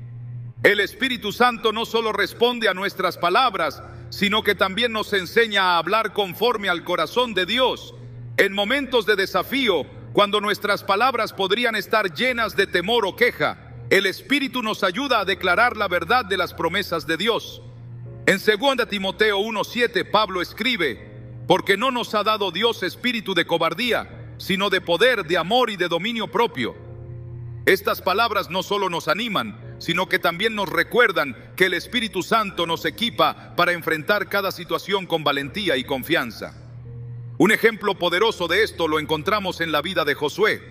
El Espíritu Santo no solo responde a nuestras palabras, sino que también nos enseña a hablar conforme al corazón de Dios. En momentos de desafío, cuando nuestras palabras podrían estar llenas de temor o queja, el Espíritu nos ayuda a declarar la verdad de las promesas de Dios. En 2 Timoteo 1:7, Pablo escribe: porque no nos ha dado Dios espíritu de cobardía, sino de poder, de amor y de dominio propio. Estas palabras no solo nos animan, sino que también nos recuerdan que el Espíritu Santo nos equipa para enfrentar cada situación con valentía y confianza. Un ejemplo poderoso de esto lo encontramos en la vida de Josué.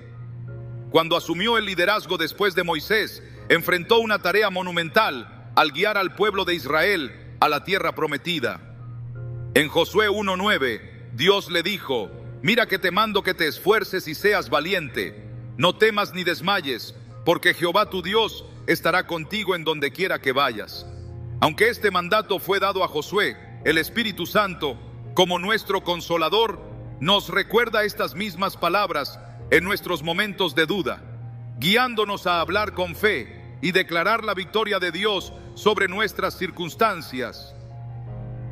Cuando asumió el liderazgo después de Moisés, enfrentó una tarea monumental al guiar al pueblo de Israel a la tierra prometida. En Josué 1:9, Dios le dijo: mira que te mando que te esfuerces y seas valiente. No temas ni desmayes, porque Jehová tu Dios estará contigo en donde quiera que vayas. Aunque este mandato fue dado a Josué, el Espíritu Santo, como nuestro consolador, nos recuerda estas mismas palabras en nuestros momentos de duda, guiándonos a hablar con fe y declarar la victoria de Dios sobre nuestras circunstancias.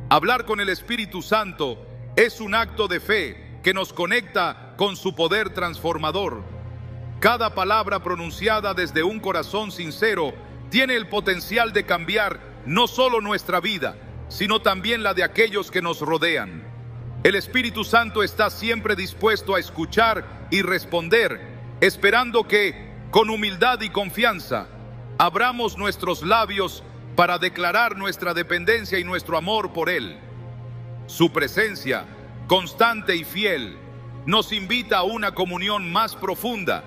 Hablar con el Espíritu Santo es un acto de fe que nos conecta con su poder transformador. Cada palabra pronunciada desde un corazón sincero tiene el potencial de cambiar no solo nuestra vida, sino también la de aquellos que nos rodean. El Espíritu Santo está siempre dispuesto a escuchar y responder, esperando que, con humildad y confianza, abramos nuestros labios para declarar nuestra dependencia y nuestro amor por Él. Su presencia, constante y fiel, nos invita a una comunión más profunda,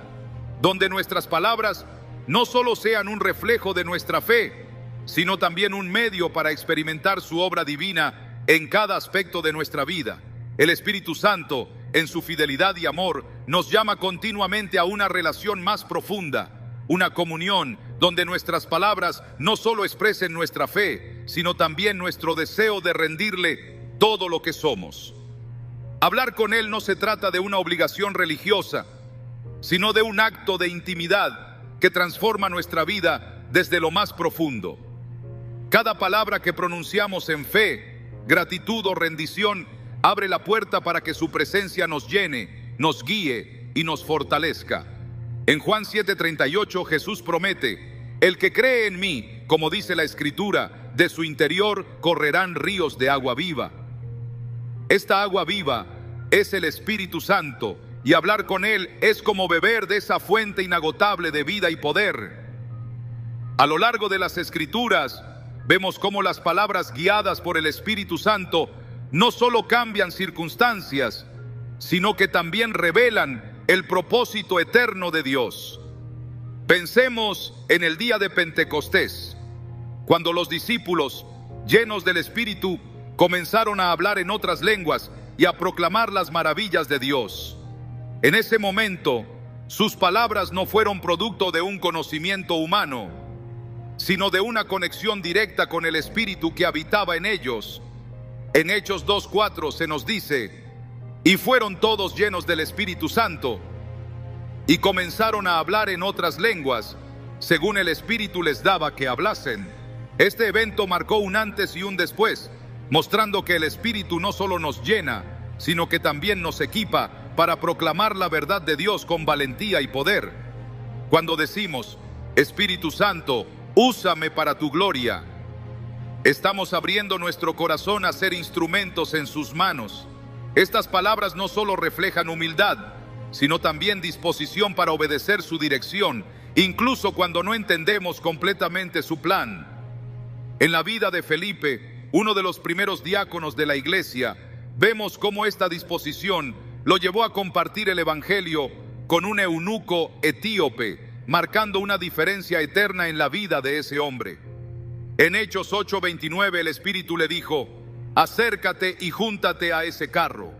donde nuestras palabras no solo sean un reflejo de nuestra fe, sino también un medio para experimentar su obra divina en cada aspecto de nuestra vida. El Espíritu Santo, en su fidelidad y amor, nos llama continuamente a una relación más profunda, una comunión donde nuestras palabras no solo expresen nuestra fe, sino también nuestro deseo de rendirle todo lo que somos. Hablar con Él no se trata de una obligación religiosa, sino de un acto de intimidad que transforma nuestra vida desde lo más profundo. Cada palabra que pronunciamos en fe, gratitud o rendición abre la puerta para que su presencia nos llene, nos guíe y nos fortalezca. En Juan 7:38 Jesús promete: el que cree en mí, como dice la Escritura, de su interior correrán ríos de agua viva. Esta agua viva es el Espíritu Santo, y hablar con Él es como beber de esa fuente inagotable de vida y poder. A lo largo de las Escrituras, vemos cómo las palabras guiadas por el Espíritu Santo no solo cambian circunstancias, sino que también revelan el propósito eterno de Dios. Pensemos en el día de Pentecostés, cuando los discípulos, llenos del Espíritu, comenzaron a hablar en otras lenguas y a proclamar las maravillas de Dios. En ese momento, sus palabras no fueron producto de un conocimiento humano, sino de una conexión directa con el Espíritu que habitaba en ellos. En Hechos 2:4 se nos dice: y fueron todos llenos del Espíritu Santo, y comenzaron a hablar en otras lenguas, según el Espíritu les daba que hablasen. Este evento marcó un antes y un después, mostrando que el Espíritu no solo nos llena, sino que también nos equipa para proclamar la verdad de Dios con valentía y poder. Cuando decimos: Espíritu Santo, úsame para tu gloria, estamos abriendo nuestro corazón a ser instrumentos en sus manos. Estas palabras no solo reflejan humildad, sino también disposición para obedecer su dirección, incluso cuando no entendemos completamente su plan. En la vida de Felipe, uno de los primeros diáconos de la iglesia, vemos cómo esta disposición lo llevó a compartir el evangelio con un eunuco etíope, marcando una diferencia eterna en la vida de ese hombre. En Hechos 8:29 el Espíritu le dijo: acércate y júntate a ese carro.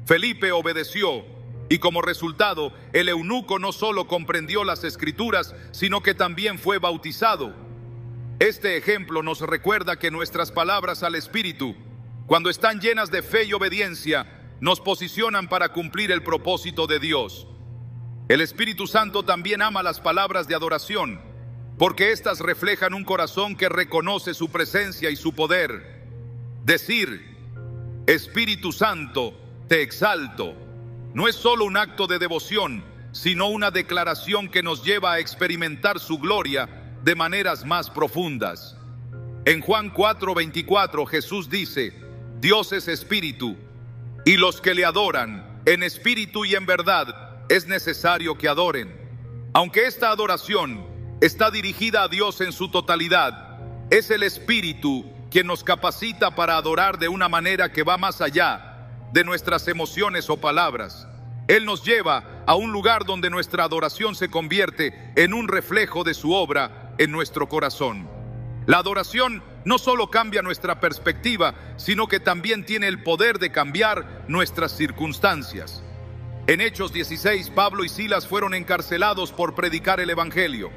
Felipe obedeció, y como resultado, el eunuco no solo comprendió las Escrituras, sino que también fue bautizado. Este ejemplo nos recuerda que nuestras palabras al Espíritu, cuando están llenas de fe y obediencia, nos posicionan para cumplir el propósito de Dios. El Espíritu Santo también ama las palabras de adoración, porque éstas reflejan un corazón que reconoce su presencia y su poder. Decir: Espíritu Santo, te exalto, no es solo un acto de devoción, sino una declaración que nos lleva a experimentar su gloria de maneras más profundas. En Juan 4:24 Jesús dice: Dios es espíritu, y los que le adoran en espíritu y en verdad, es necesario que adoren. Aunque esta adoración está dirigida a Dios en su totalidad, es el Espíritu quien nos capacita para adorar de una manera que va más allá de nuestras emociones o palabras. Él nos lleva a un lugar donde nuestra adoración se convierte en un reflejo de su obra en nuestro corazón. La adoración no solo cambia nuestra perspectiva, sino que también tiene el poder de cambiar nuestras circunstancias. En Hechos 16, Pablo y Silas fueron encarcelados por predicar el Evangelio.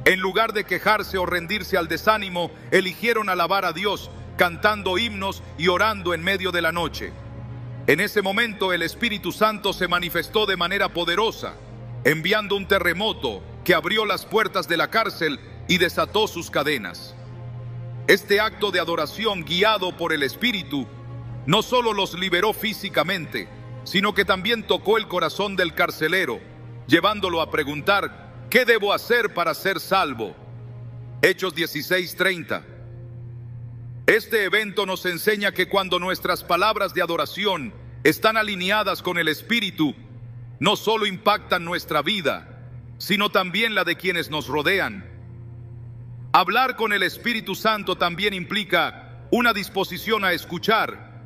En lugar de quejarse o rendirse al desánimo, eligieron alabar a Dios, cantando himnos y orando en medio de la noche. En ese momento el Espíritu Santo se manifestó de manera poderosa, enviando un terremoto que abrió las puertas de la cárcel y desató sus cadenas. Este acto de adoración guiado por el Espíritu no solo los liberó físicamente, sino que también tocó el corazón del carcelero, llevándolo a preguntar: ¿qué debo hacer para ser salvo? Hechos 16:30. Este evento nos enseña que cuando nuestras palabras de adoración están alineadas con el Espíritu, no solo impactan nuestra vida, sino también la de quienes nos rodean. Hablar con el Espíritu Santo también implica una disposición a escuchar.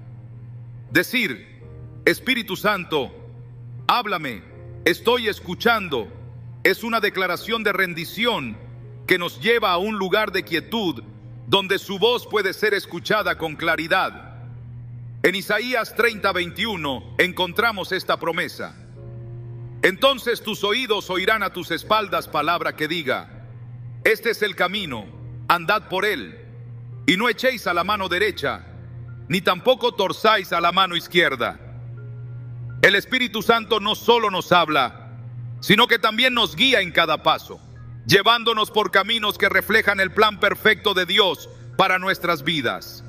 Decir: Espíritu Santo, háblame, estoy escuchando, es una declaración de rendición que nos lleva a un lugar de quietud donde su voz puede ser escuchada con claridad. En Isaías 30:21 encontramos esta promesa: entonces tus oídos oirán a tus espaldas palabra que diga: este es el camino, andad por él, y no echéis a la mano derecha, ni tampoco torzáis a la mano izquierda. El Espíritu Santo no solo nos habla, sino que también nos guía en cada paso, llevándonos por caminos que reflejan el plan perfecto de Dios para nuestras vidas.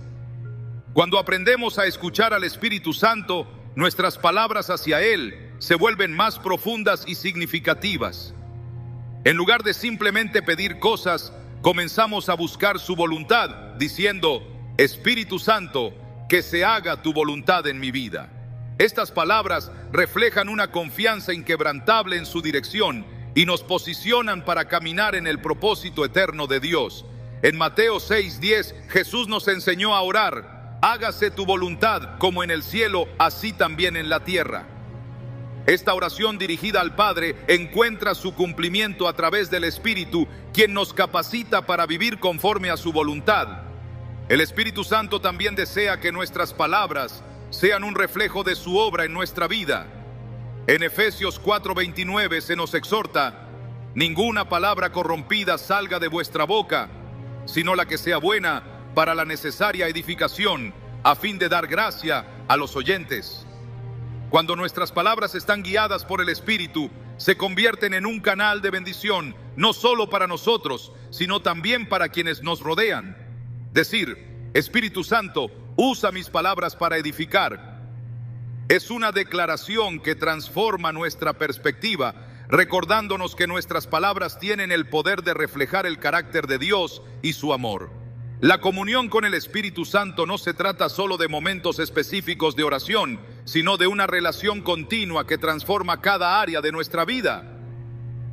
Cuando aprendemos a escuchar al Espíritu Santo, nuestras palabras hacia Él se vuelven más profundas y significativas. En lugar de simplemente pedir cosas, comenzamos a buscar su voluntad, diciendo: Espíritu Santo, que se haga tu voluntad en mi vida. Estas palabras reflejan una confianza inquebrantable en su dirección y nos posicionan para caminar en el propósito eterno de Dios. En Mateo 6:10, Jesús nos enseñó a orar: hágase tu voluntad como en el cielo, así también en la tierra. Esta oración dirigida al Padre encuentra su cumplimiento a través del Espíritu, quien nos capacita para vivir conforme a su voluntad. El Espíritu Santo también desea que nuestras palabras sean un reflejo de su obra en nuestra vida. En Efesios 4:29 se nos exhorta: ninguna palabra corrompida salga de vuestra boca, sino la que sea buena para la necesaria edificación, a fin de dar gracia a los oyentes. Cuando nuestras palabras están guiadas por el Espíritu, se convierten en un canal de bendición, no solo para nosotros, sino también para quienes nos rodean. Decir: Espíritu Santo, usa mis palabras para edificar, es una declaración que transforma nuestra perspectiva, recordándonos que nuestras palabras tienen el poder de reflejar el carácter de Dios y su amor. La comunión con el Espíritu Santo no se trata solo de momentos específicos de oración, sino de una relación continua que transforma cada área de nuestra vida.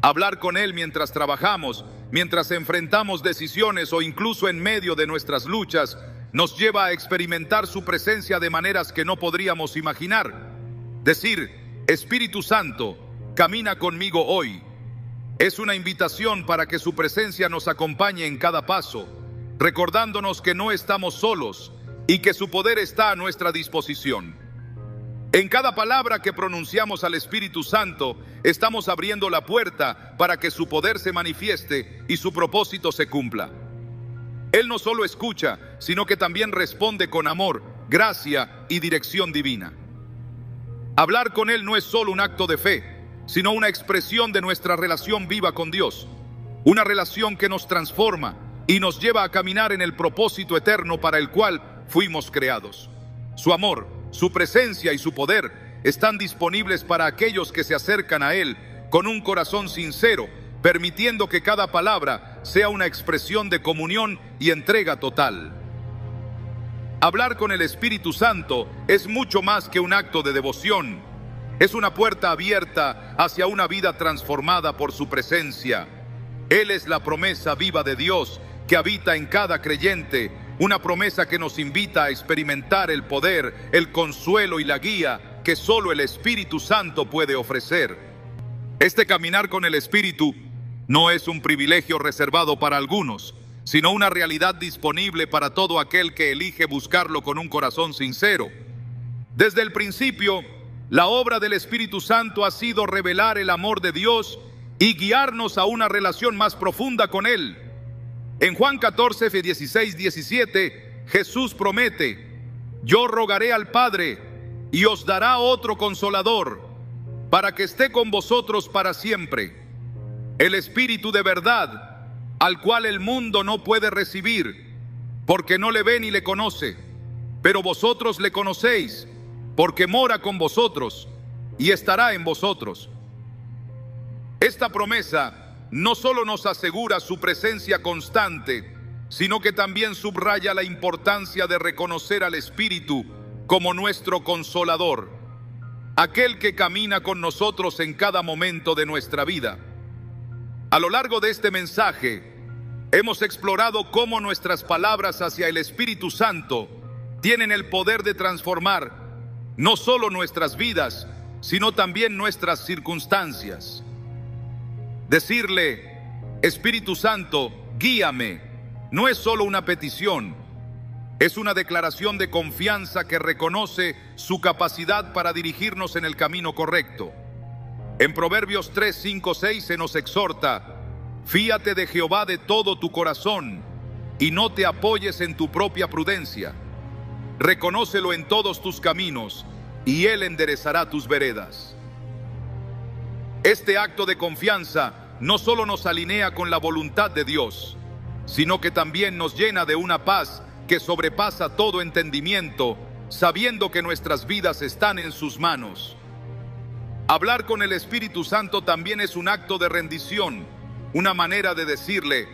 Hablar con Él mientras trabajamos, mientras enfrentamos decisiones o incluso en medio de nuestras luchas, nos lleva a experimentar su presencia de maneras que no podríamos imaginar. Decir: Espíritu Santo, camina conmigo hoy, es una invitación para que su presencia nos acompañe en cada paso, recordándonos que no estamos solos y que su poder está a nuestra disposición. En cada palabra que pronunciamos al Espíritu Santo, estamos abriendo la puerta para que su poder se manifieste y su propósito se cumpla. Él no solo escucha, sino que también responde con amor, gracia y dirección divina. Hablar con Él no es solo un acto de fe, sino una expresión de nuestra relación viva con Dios, una relación que nos transforma y nos lleva a caminar en el propósito eterno para el cual fuimos creados. Su amor, su presencia y su poder están disponibles para aquellos que se acercan a Él con un corazón sincero, permitiendo que cada palabra sea una expresión de comunión y entrega total. Hablar con el Espíritu Santo es mucho más que un acto de devoción. Es una puerta abierta hacia una vida transformada por su presencia. Él es la promesa viva de Dios que habita en cada creyente, una promesa que nos invita a experimentar el poder, el consuelo y la guía que solo el Espíritu Santo puede ofrecer. Este caminar con el Espíritu no es un privilegio reservado para algunos, sino una realidad disponible para todo aquel que elige buscarlo con un corazón sincero. Desde el principio, la obra del Espíritu Santo ha sido revelar el amor de Dios y guiarnos a una relación más profunda con Él. En Juan 14, 16, 17, Jesús promete: yo rogaré al Padre y os dará otro consolador, para que esté con vosotros para siempre, el Espíritu de verdad, al cual el mundo no puede recibir, porque no le ve ni le conoce, pero vosotros le conocéis, porque mora con vosotros y estará en vosotros. Esta promesa no solo nos asegura su presencia constante, sino que también subraya la importancia de reconocer al Espíritu como nuestro consolador, aquel que camina con nosotros en cada momento de nuestra vida. A lo largo de este mensaje, hemos explorado cómo nuestras palabras hacia el Espíritu Santo tienen el poder de transformar no solo nuestras vidas, sino también nuestras circunstancias. Decirle: Espíritu Santo, guíame, no es solo una petición, es una declaración de confianza que reconoce su capacidad para dirigirnos en el camino correcto. En Proverbios 3, 5, 6 se nos exhorta: fíate de Jehová de todo tu corazón y no te apoyes en tu propia prudencia. Reconócelo en todos tus caminos y Él enderezará tus veredas. Este acto de confianza no solo nos alinea con la voluntad de Dios, sino que también nos llena de una paz que sobrepasa todo entendimiento, sabiendo que nuestras vidas están en sus manos. Hablar con el Espíritu Santo también es un acto de rendición, una manera de decirle: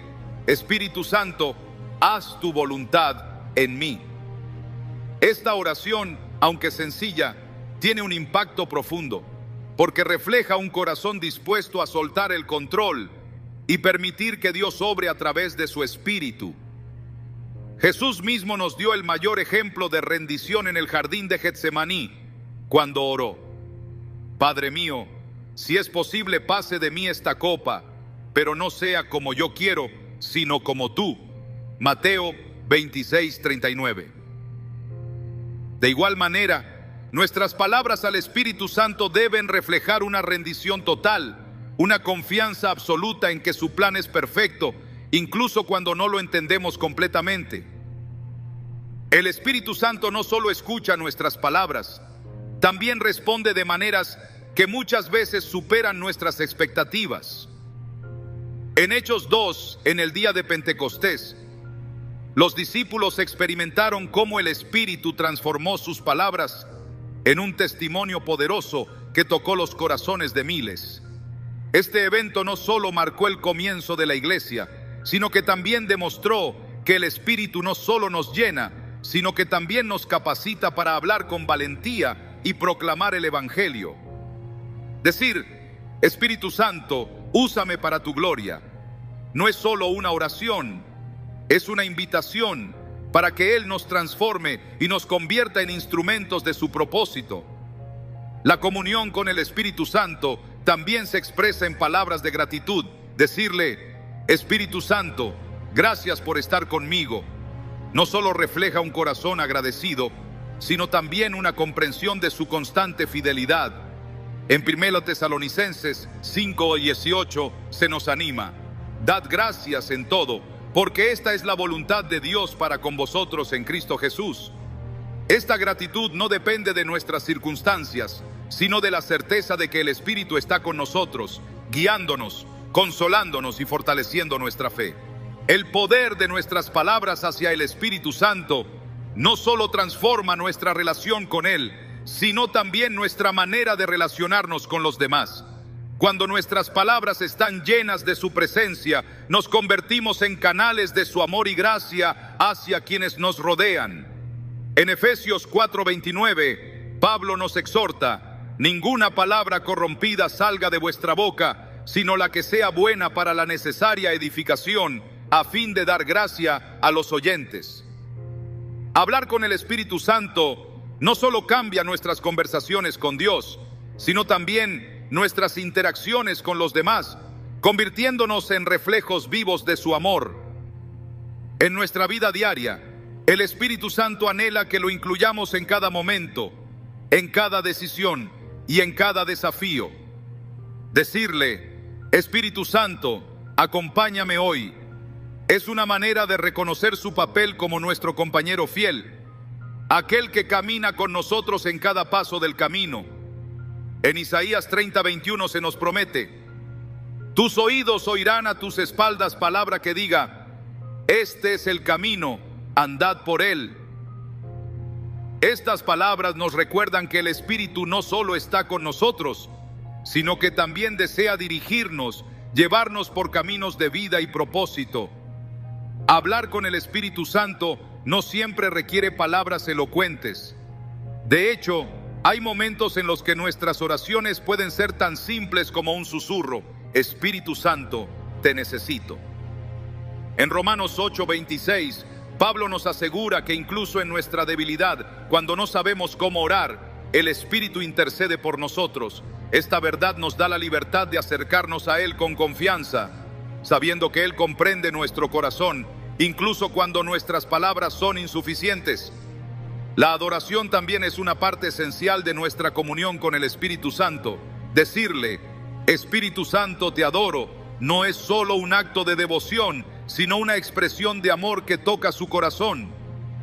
Espíritu Santo, haz tu voluntad en mí. Esta oración, aunque sencilla, tiene un impacto profundo, porque refleja un corazón dispuesto a soltar el control y permitir que Dios obre a través de su Espíritu. Jesús mismo nos dio el mayor ejemplo de rendición en el jardín de Getsemaní, cuando oró: Padre mío, si es posible, pase de mí esta copa, pero no sea como yo quiero, sino como tú. Mateo 26, 39. De igual manera, nuestras palabras al Espíritu Santo deben reflejar una rendición total, una confianza absoluta en que su plan es perfecto, incluso cuando no lo entendemos completamente. El Espíritu Santo no solo escucha nuestras palabras, también responde de maneras que muchas veces superan nuestras expectativas. En Hechos 2, en el día de Pentecostés, los discípulos experimentaron cómo el Espíritu transformó sus palabras en un testimonio poderoso que tocó los corazones de miles. Este evento no solo marcó el comienzo de la iglesia, sino que también demostró que el Espíritu no solo nos llena, sino que también nos capacita para hablar con valentía y proclamar el Evangelio. Decir: Espíritu Santo, úsame para tu gloria, no es solo una oración, es una invitación para que Él nos transforme y nos convierta en instrumentos de su propósito. La comunión con el Espíritu Santo también se expresa en palabras de gratitud. Decirle: Espíritu Santo, gracias por estar conmigo, no solo refleja un corazón agradecido, sino también una comprensión de su constante fidelidad. En 1 Tesalonicenses 5:18 se nos anima: dad gracias en todo, porque esta es la voluntad de Dios para con vosotros en Cristo Jesús. Esta gratitud no depende de nuestras circunstancias, sino de la certeza de que el Espíritu está con nosotros, guiándonos, consolándonos y fortaleciendo nuestra fe. El poder de nuestras palabras hacia el Espíritu Santo no solo transforma nuestra relación con Él, sino también nuestra manera de relacionarnos con los demás. Cuando nuestras palabras están llenas de su presencia, nos convertimos en canales de su amor y gracia hacia quienes nos rodean. En Efesios 4:29, Pablo nos exhorta: ninguna palabra corrompida salga de vuestra boca, sino la que sea buena para la necesaria edificación, a fin de dar gracia a los oyentes. Hablar con el Espíritu Santo no solo cambia nuestras conversaciones con Dios, sino también nuestras interacciones con los demás, convirtiéndonos en reflejos vivos de su amor. En nuestra vida diaria, el Espíritu Santo anhela que lo incluyamos en cada momento, en cada decisión y en cada desafío. Decirle: Espíritu Santo, acompáñame hoy, es una manera de reconocer su papel como nuestro compañero fiel, aquel que camina con nosotros en cada paso del camino. En Isaías 30:21 se nos promete: tus oídos oirán a tus espaldas palabra que diga: este es el camino, andad por él. Estas palabras nos recuerdan que el Espíritu no solo está con nosotros, sino que también desea dirigirnos, llevarnos por caminos de vida y propósito. Hablar con el Espíritu Santo no siempre requiere palabras elocuentes. De hecho, hay momentos en los que nuestras oraciones pueden ser tan simples como un susurro: Espíritu Santo, te necesito. En Romanos 8:26, Pablo nos asegura que incluso en nuestra debilidad, cuando no sabemos cómo orar, el Espíritu intercede por nosotros. Esta verdad nos da la libertad de acercarnos a Él con confianza, sabiendo que Él comprende nuestro corazón, incluso cuando nuestras palabras son insuficientes. La adoración también es una parte esencial de nuestra comunión con el Espíritu Santo. Decirle: Espíritu Santo, te adoro, no es solo un acto de devoción, sino una expresión de amor que toca su corazón.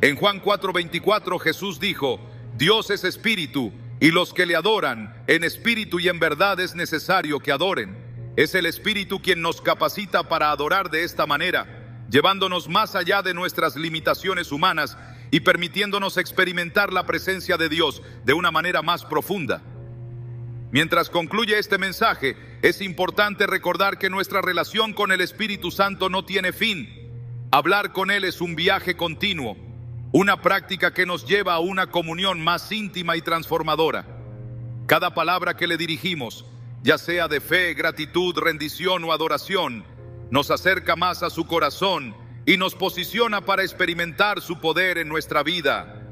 En Juan 4:24 Jesús dijo: Dios es espíritu, y los que le adoran en espíritu y en verdad es necesario que adoren. Es el Espíritu quien nos capacita para adorar de esta manera, llevándonos más allá de nuestras limitaciones humanas y permitiéndonos experimentar la presencia de Dios de una manera más profunda. Mientras concluye este mensaje, es importante recordar que nuestra relación con el Espíritu Santo no tiene fin. Hablar con Él es un viaje continuo, una práctica que nos lleva a una comunión más íntima y transformadora. Cada palabra que le dirigimos, ya sea de fe, gratitud, rendición o adoración, nos acerca más a su corazón y nos posiciona para experimentar su poder en nuestra vida.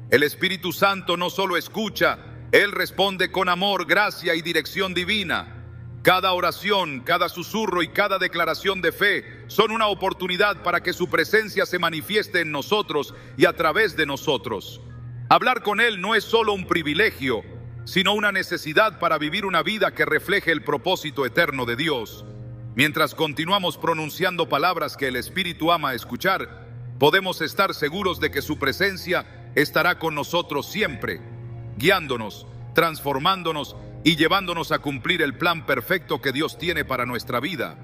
El Espíritu Santo no solo escucha, Él responde con amor, gracia y dirección divina. Cada oración, cada susurro y cada declaración de fe son una oportunidad para que su presencia se manifieste en nosotros y a través de nosotros. Hablar con Él no es solo un privilegio, sino una necesidad para vivir una vida que refleje el propósito eterno de Dios. Mientras continuamos pronunciando palabras que el Espíritu ama escuchar, podemos estar seguros de que su presencia estará con nosotros siempre, guiándonos, transformándonos y llevándonos a cumplir el plan perfecto que Dios tiene para nuestra vida.